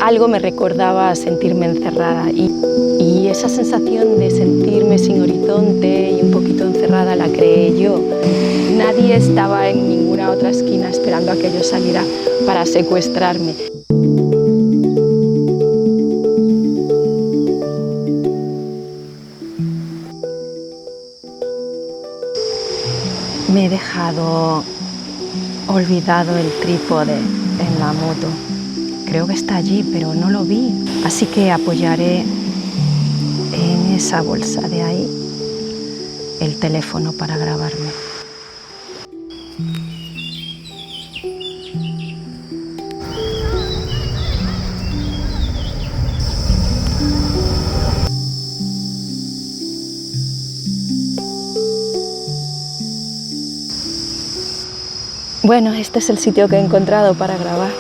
Algo me recordaba a sentirme encerrada y esa sensación de sentirme sin horizonte y un poquito encerrada la creé yo. Nadie estaba en ninguna otra esquina esperando a que yo saliera para secuestrarme. Me he dejado olvidado el trípode en la moto. Creo que está allí, pero no lo vi. Así que apoyaré en esa bolsa de ahí el teléfono para grabarme. Bueno, este es el sitio que he encontrado para grabar.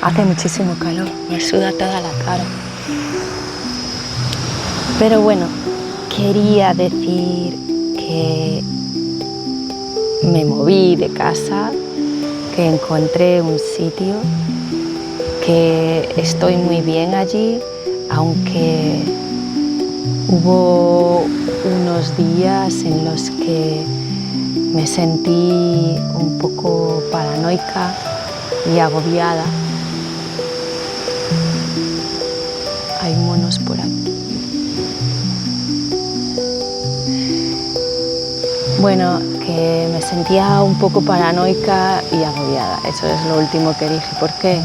Hace muchísimo calor, me suda toda la cara. Pero bueno, quería decir que me moví de casa, que encontré un sitio, que estoy muy bien allí, aunque hubo unos días en los que me sentí un poco paranoica y agobiada. Hay monos por aquí. Bueno, que me sentía un poco paranoica y agobiada. Eso es lo último que dije. ¿Por qué?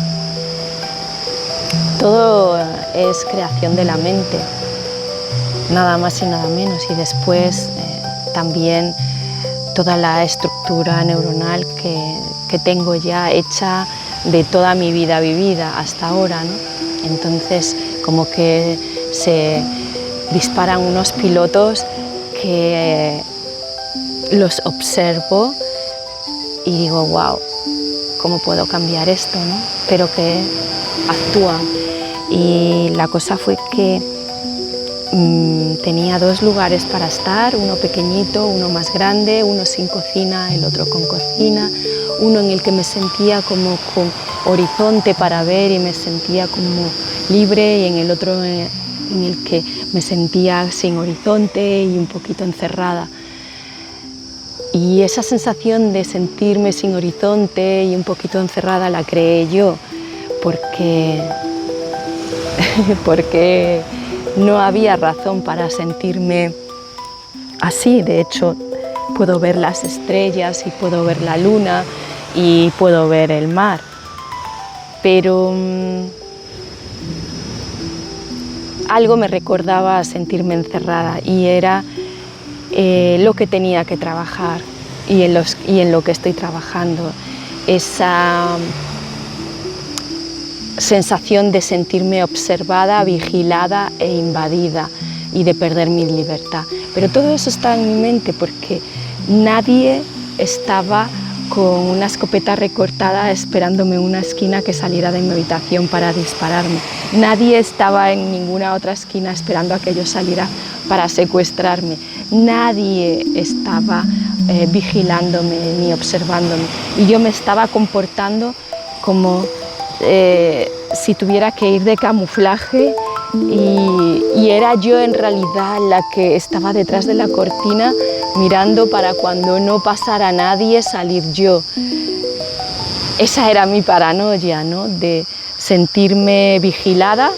Todo es creación de la mente, nada más y nada menos. Y después también toda la estructura neuronal que tengo ya hecha de toda mi vida vivida hasta ahora, ¿no? Entonces, como que se disparan unos pilotos que los observo y digo, wow, ¿cómo puedo cambiar esto, no? Pero que actúan. Y la cosa fue que tenía dos lugares para estar, uno pequeñito, uno más grande, uno sin cocina, el otro con cocina, uno en el que me sentía como con horizonte para ver y me sentía como libre, y en el otro en el que me sentía sin horizonte y un poquito encerrada. Y esa sensación de sentirme sin horizonte y un poquito encerrada la creé yo, porque no había razón para sentirme así. De hecho, puedo ver las estrellas y puedo ver la luna y puedo ver el mar, pero algo me recordaba a sentirme encerrada y era lo que tenía que trabajar y en lo que estoy trabajando. Esa sensación de sentirme observada, vigilada e invadida y de perder mi libertad. Pero todo eso está en mi mente porque nadie estaba con una escopeta recortada esperándome en una esquina que saliera de mi habitación para dispararme. Nadie estaba en ninguna otra esquina esperando a que yo saliera para secuestrarme. Nadie estaba vigilándome ni observándome. Y yo me estaba comportando como si tuviera que ir de camuflaje y era yo en realidad la que estaba detrás de la cortina mirando para cuando no pasara nadie salir yo. Esa era mi paranoia, ¿no? De sentirme vigilada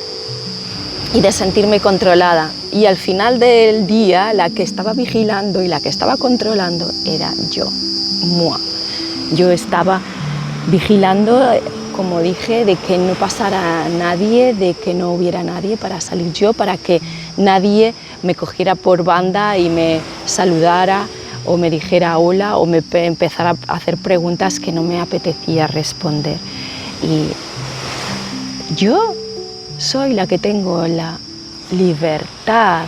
y de sentirme controlada. Y al final del día la que estaba vigilando y la que estaba controlando era yo, moi. Yo estaba vigilando, como dije, de que no pasara nadie, de que no hubiera nadie para salir yo, para que nadie me cogiera por banda y me saludara o me dijera hola o me empezara a hacer preguntas que no me apetecía responder. Y yo soy la que tengo la libertad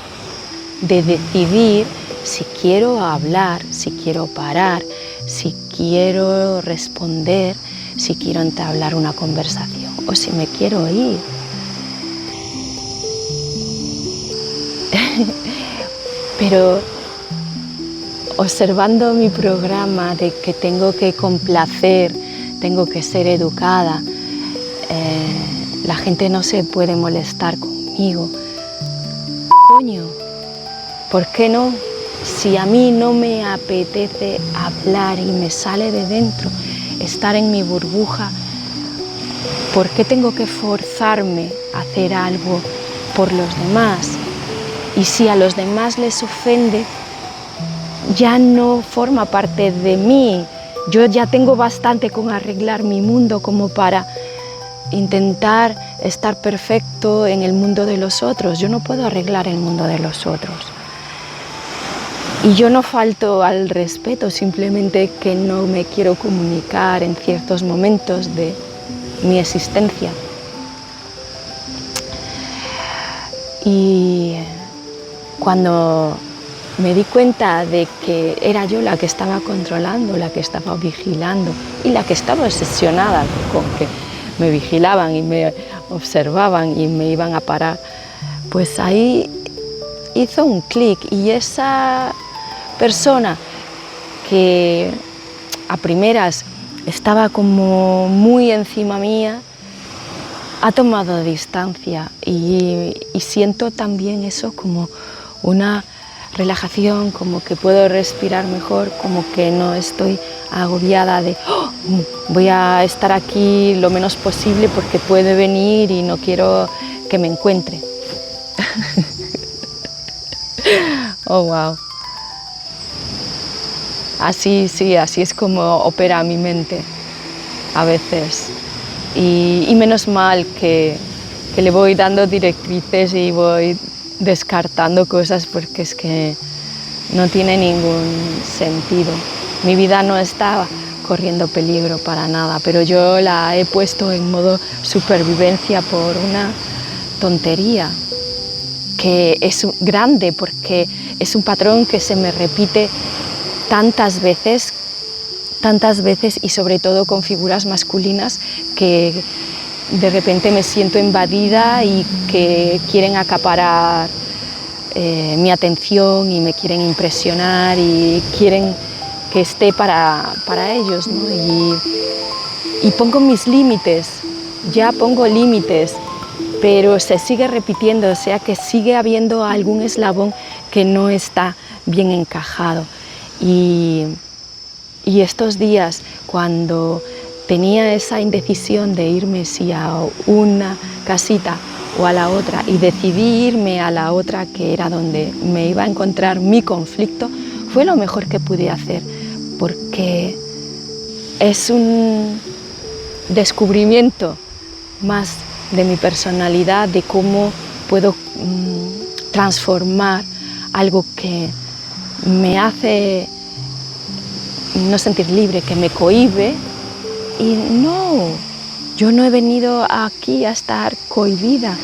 de decidir si quiero hablar, si quiero parar, si quiero responder, si quiero entablar una conversación o si me quiero ir. Pero observando mi programa de que tengo que complacer, tengo que ser educada, la gente no se puede molestar conmigo. Coño, ¿por qué no? Si a mí no me apetece hablar y me sale de dentro estar en mi burbuja, ¿por qué tengo que forzarme a hacer algo por los demás? Y si a los demás les ofende, ya no forma parte de mí. Yo ya tengo bastante con arreglar mi mundo como para intentar estar perfecto en el mundo de los otros. Yo no puedo arreglar el mundo de los otros. Y yo no falto al respeto, simplemente que no me quiero comunicar en ciertos momentos de mi existencia. Y cuando me di cuenta de que era yo la que estaba controlando, la que estaba vigilando y la que estaba obsesionada con que me vigilaban y me observaban y me iban a parar, pues ahí hizo un clic y esa persona que a primeras estaba como muy encima mía ha tomado distancia y siento también eso como una relajación, como que puedo respirar mejor, como que no estoy agobiada de voy a estar aquí lo menos posible porque puede venir y no quiero que me encuentre. Oh, wow. Así, sí, así es como opera mi mente a veces. Y menos mal que le voy dando directrices y voy descartando cosas porque es que no tiene ningún sentido. Mi vida no está corriendo peligro para nada, pero yo la he puesto en modo supervivencia por una tontería que es grande porque es un patrón que se me repite tantas veces y sobre todo con figuras masculinas que de repente me siento invadida y que quieren acaparar mi atención y me quieren impresionar y quieren que esté para ellos, ¿no? Y pongo mis límites, ya pongo límites, pero se sigue repitiendo, o sea que sigue habiendo algún eslabón que no está bien encajado. Y estos días, cuando tenía esa indecisión de irme si a una casita o a la otra y decidí irme a la otra, que era donde me iba a encontrar mi conflicto, fue lo mejor que pude hacer, porque es un descubrimiento más de mi personalidad, de cómo puedo transformar algo que me hace no sentir libre, que me cohíbe. Y no, yo no he venido aquí a estar cohibida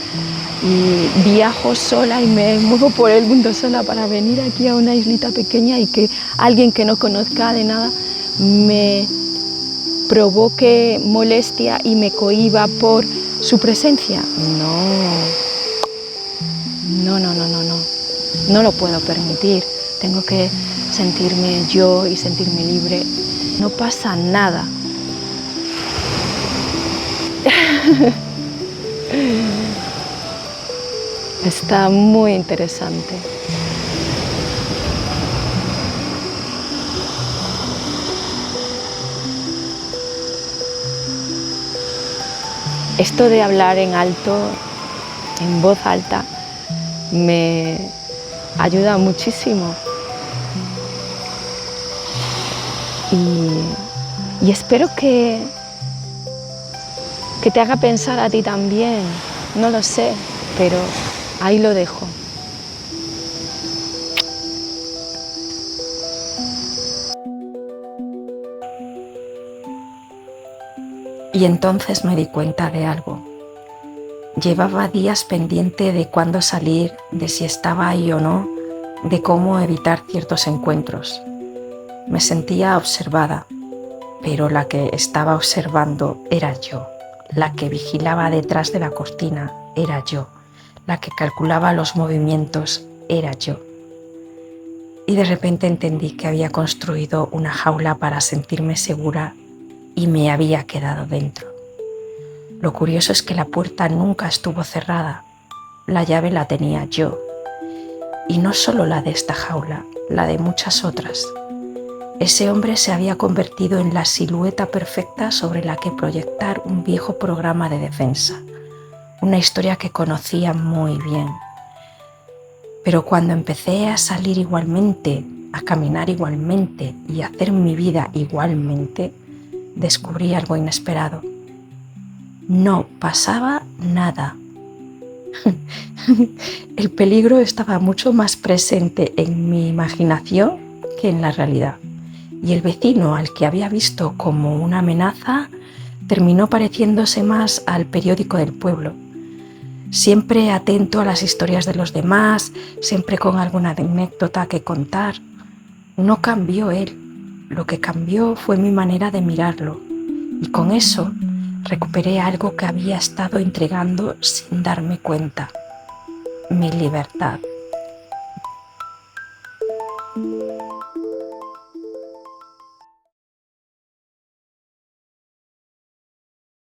y viajo sola y me muevo por el mundo sola para venir aquí a una islita pequeña y que alguien que no conozca de nada me provoque molestia y me cohíba por su presencia. No lo puedo permitir. Tengo que sentirme yo y sentirme libre. No pasa nada. Está muy interesante. Esto de hablar en alto, en voz alta, me ayuda muchísimo. Y espero que te haga pensar a ti también. No lo sé, pero ahí lo dejo. Y entonces me di cuenta de algo. Llevaba días pendiente de cuándo salir, de si estaba ahí o no, de cómo evitar ciertos encuentros. Me sentía observada, pero la que estaba observando era yo. La que vigilaba detrás de la cortina era yo. La que calculaba los movimientos era yo. Y de repente entendí que había construido una jaula para sentirme segura y me había quedado dentro. Lo curioso es que la puerta nunca estuvo cerrada. La llave la tenía yo. Y no solo la de esta jaula, la de muchas otras. Ese hombre se había convertido en la silueta perfecta sobre la que proyectar un viejo programa de defensa, una historia que conocía muy bien. Pero cuando empecé a salir igualmente, a caminar igualmente y a hacer mi vida igualmente, descubrí algo inesperado. No pasaba nada. El peligro estaba mucho más presente en mi imaginación que en la realidad. Y el vecino al que había visto como una amenaza terminó pareciéndose más al periódico del pueblo. Siempre atento a las historias de los demás, siempre con alguna anécdota que contar. No cambió él, lo que cambió fue mi manera de mirarlo. Y con eso recuperé algo que había estado entregando sin darme cuenta: mi libertad.